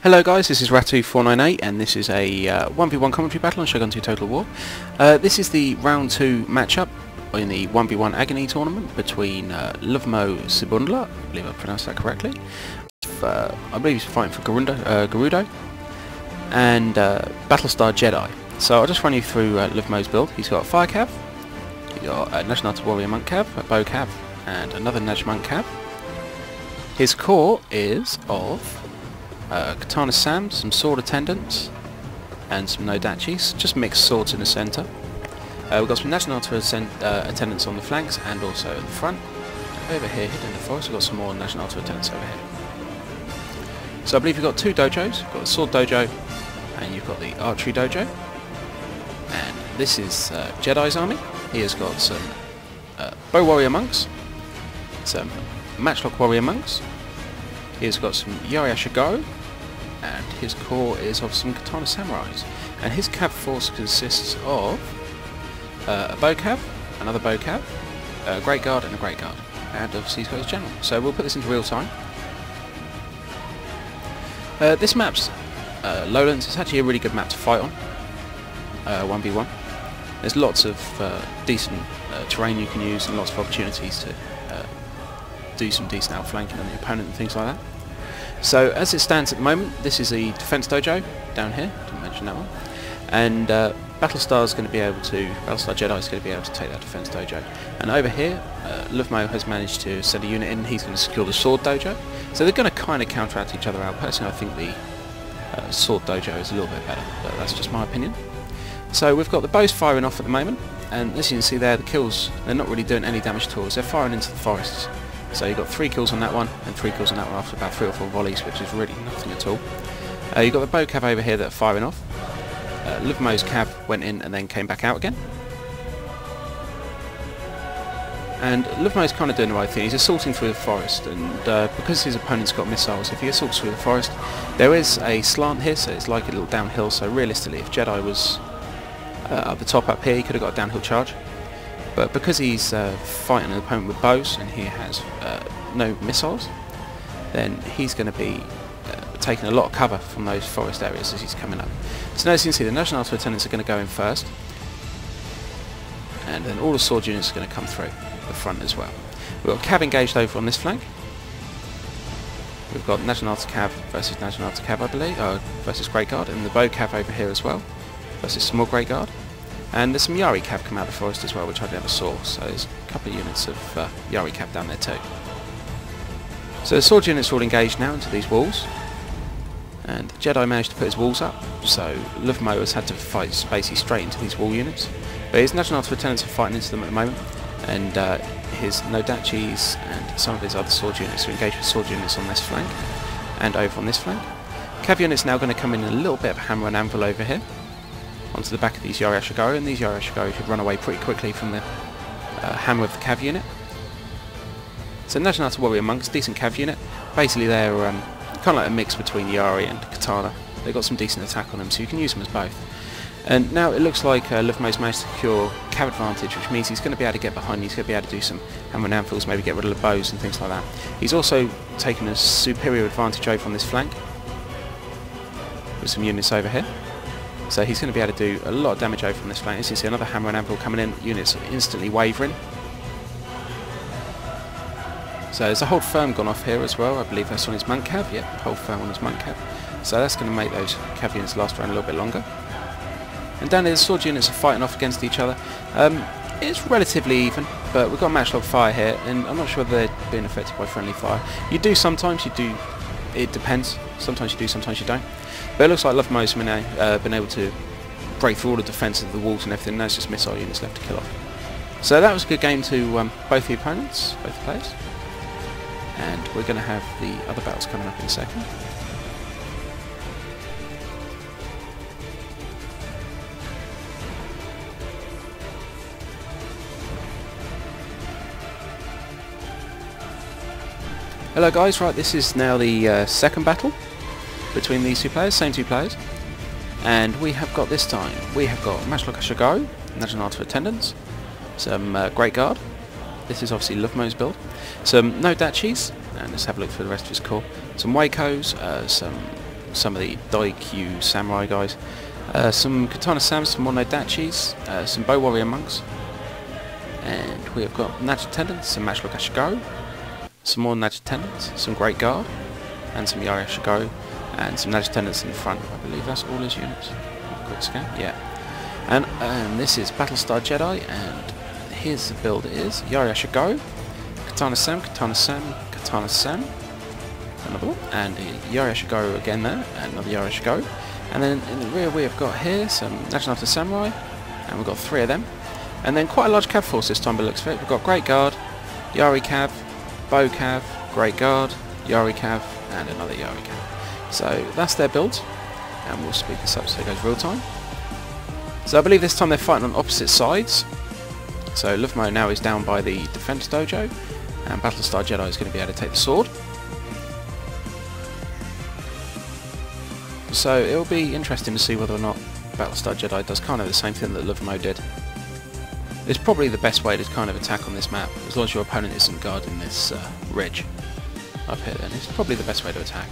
Hello guys, this is Ratu498 and this is a 1v1 commentary battle on Shogun 2 Total War. This is the round 2 matchup in the 1v1 Aggony tournament between Luvmo Sibundla, I believe I pronounced that correctly. I believe he's fighting for Gerudo, and battlestar Jedi. So I'll just run you through Luvmo's build. He's got a fire cav, he's got a Nationality Warrior Monk cav, a bow cav, and another Naj Monk cav. His core is of Katana Sam, some sword attendants, and some Nodachis, just mixed swords in the centre. We've got some National attendants on the flanks and also at the front. Over here, hidden in the forest, we've got some more National attendants over here. So I believe you've got two dojos. You've got the sword dojo and you've got the archery dojo. And this is Jedi's army. He has got some bow warrior monks, some matchlock warrior monks. He's got some Yari-Ashigaru, and his core is of some Katana Samurais. And his cav force consists of a bow cav, another bow cav, a great guard and a great guard. And obviously he's got his general. So we'll put this into real time. This map's Lowlands. It's actually a really good map to fight on, 1v1. There's lots of decent terrain you can use and lots of opportunities to do some decent outflanking on the opponent and things like that. So as it stands at the moment, this is the defense dojo down here, didn't mention that one, and Battlestar is going to be able to, Battlestar Jedi is going to be able to take that defense dojo. And over here, Luvmo has managed to send a unit in. He's going to secure the sword dojo. So they're going to kind of counteract each other out. Personally, I think the sword dojo is a little bit better, but that's just my opinion. So we've got the bows firing off at the moment, and as you can see there, the kills, they're not really doing any damage at all. They're firing into the forests. So you've got 3 kills on that one, and 3 kills on that one after about 3 or 4 volleys, which is really nothing at all. You've got the bow cav over here that are firing off. Luvmo's cav went in and then came back out again. And Luvmo's kind of doing the right thing. He's assaulting through the forest, and because his opponent's got missiles, if he assaults through the forest, there is a slant here, so it's like a little downhill. So realistically, if Jedi was up the top up here, he could have got a downhill charge. But because he's fighting an opponent with bows and he has no missiles, then he's going to be taking a lot of cover from those forest areas as he's coming up. So now as you can see, the National attendants are going to go in first, and then all the sword units are going to come through the front as well. We've got cav engaged over on this flank. We've got National cav versus National cav, I believe, versus Great Guard, and the bow cav over here as well versus some more Great Guard. And there's some Yari cav come out of the forest as well, which I never saw, so there's a couple of units of Yari cav down there too. So the sword units are all engaged now into these walls, and Jedi managed to put his walls up, so Luvmo has had to fight basically straight into these wall units. But his National attendants are fighting into them at the moment, and his Nodachis and some of his other sword units are engaged with sword units on this flank, and over on this flank. Cav units now going to come in a little bit of a hammer and anvil over here, onto the back of these Yari-Ashigaru, and these Yari-Ashigaru should run away pretty quickly from the hammer of the cav unit. So National Warrior Monks, decent cav unit. Basically they're kind of like a mix between Yari and Katana. They've got some decent attack on them, so you can use them as both. And now it looks like Luvmo's managed to secure cav advantage, which means he's going to be able to get behind, he's going to be able to do some hammer and anvils, maybe get rid of the bows and things like that. He's also taken a superior advantage over on this flank, with some units over here. So he's going to be able to do a lot of damage over from this flank. As you see, another hammer and anvil coming in, units are instantly wavering. So there's a hold firm gone off here as well. I believe that's on his monk cav. Yep, hold firm on his monk cav. So that's going to make those cav units last around a little bit longer. And down here, the sword units are fighting off against each other. It's relatively even, but we've got matchlock fire here, and I'm not sure they're being affected by friendly fire. You do sometimes, you do. It depends. Sometimes you do, sometimes you don't. But it looks like Luvmo's been able to break through all the defence of the walls and everything. Now it's just missile units left to kill off. So that was a good game to both the opponents, both the players. And we're going to have the other battles coming up in a second. Hello guys, right, this is now the second battle between these two players, same two players, and we have got this time, we have got Matchlock Ashigaru, National attendants, some Great Guard, this is obviously Luvmo's build, some Nodachis, and let's have a look through the rest of his core, some Wakos, some some of the Daikyu samurai guys. Some Katana Sams, some more Nodachis, some Bow Warrior monks. And we have got Knights Attendants, some Matchlock Ashigo, some more Knights Attendants, some Great Guard, and some Yari Ashigo, and some Knights Attendants in the front. I believe that's all his units. Quick scan, yeah. And this is Battlestar Jedi, and here's the build it is. Yari Ashigo, Katana Sam, Katana Sam, Katana Sam, another one, and Yari Ashigo again there, and another Yari Ashigo. And then in the rear we have got here some National After Samurai, and we've got 3 of them. And then quite a large cav force this time by the looks of it. We've got Great Guard, Yari Cav, Bow Cav, Great Guard, Yari Cav, and another Yari Cav. So that's their build, and we'll speed this up so it goes real time. So I believe this time they're fighting on opposite sides. So Luvmo now is down by the defense dojo, and Battlestar Jedi is going to be able to take the sword. So it'll be interesting to see whether or not Battlestar Jedi does kind of the same thing that Luvmo did. It's probably the best way to kind of attack on this map, as long as your opponent isn't guarding this ridge up here, then it's probably the best way to attack.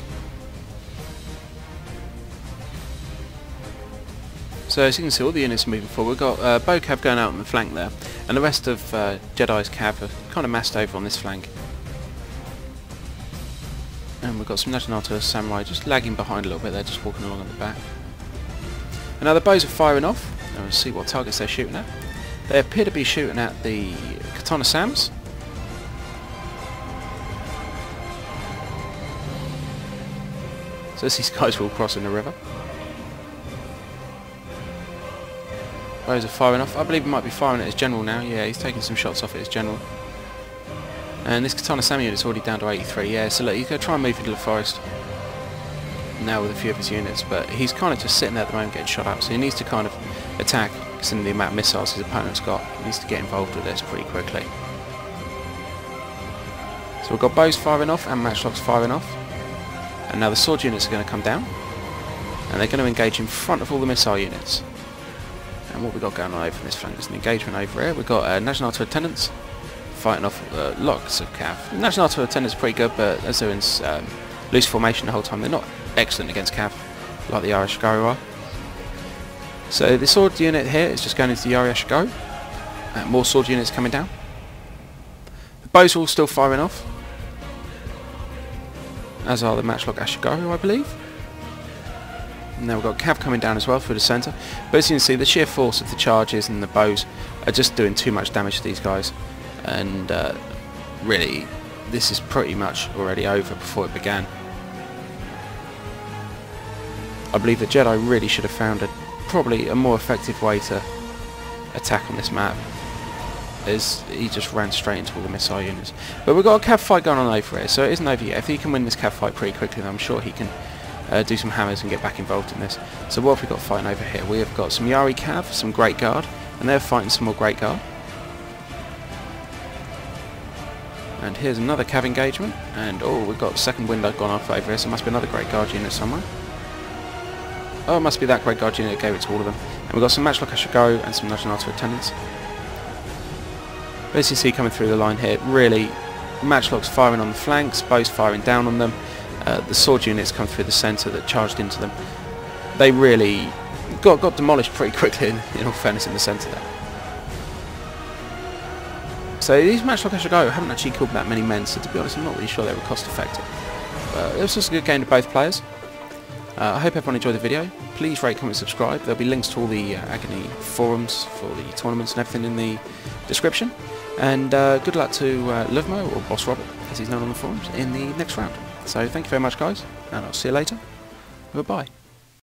So as you can see, all the units are moving forward. We've got Bow Cav going out on the flank there, and the rest of Jedi's Cav are kind of massed over on this flank. And we've got some National Samurai just lagging behind a little bit there, just walking along at the back. And now the bows are firing off. Now we'll see what targets they're shooting at. They appear to be shooting at the Katana Sams. So as these guys are all crossing the river. Bows are firing off. I believe he might be firing at his general now. Yeah, he's taking some shots off at his general. And this Katana Sam unit's already down to 83. Yeah, so look, he's going to try and move into the forest now with a few of his units, but he's kind of just sitting there at the moment getting shot up, so he needs to kind of attack, considering the amount of missiles his opponent's got. He needs to get involved with this pretty quickly. So we've got bows firing off and matchlocks firing off, and now the sword units are going to come down, and they're going to engage in front of all the missile units. And what we've got going on over this flank is an engagement over here. We've got National Auto Attendants fighting off lots of cav. National Auto Attendants are pretty good, but as they're in loose formation the whole time, they're not excellent against cav like the Yari Ashigo are. So the sword unit here is just going into the Yari Ashigo. More sword units coming down. The bows are all still firing off, as are the Matchlock Ashigo, I believe. And now we've got cav coming down as well through the centre. But as you can see, the sheer force of the charges and the bows are just doing too much damage to these guys. And really, this is pretty much already over before it began. I believe the Jedi really should have found probably a more effective way to attack on this map, as he just ran straight into all the missile units. But we've got a cav fight going on over here, so it isn't over yet. If he can win this cav fight pretty quickly, then I'm sure he can do some hammers and get back involved in this. So what have we got fighting over here? We have got some Yari Cav, some Great Guard, and they're fighting some more Great Guard. And here's another cav engagement, and oh, we've got second window gone off over here, so it must be another Great Guard unit somewhere. Oh, it must be that Great Guard unit that gave it to all of them. And we've got some Matchlock Ashigo and some National Attendants. As you see coming through the line here, really, Matchlocks firing on the flanks, bows firing down on them. The sword units come through the centre that charged into them. They really got demolished pretty quickly, in all fairness, in the centre there. So these Matchlock Ashigo haven't actually killed that many men, so to be honest I'm not really sure they were cost effective. It was just a good game to both players. I hope everyone enjoyed the video. Please rate, comment, subscribe. There'll be links to all the Agony forums for the tournaments and everything in the description. And good luck to Luvmo, or Boss Robert as he's known on the forums, in the next round. So thank you very much guys, and I'll see you later. Goodbye.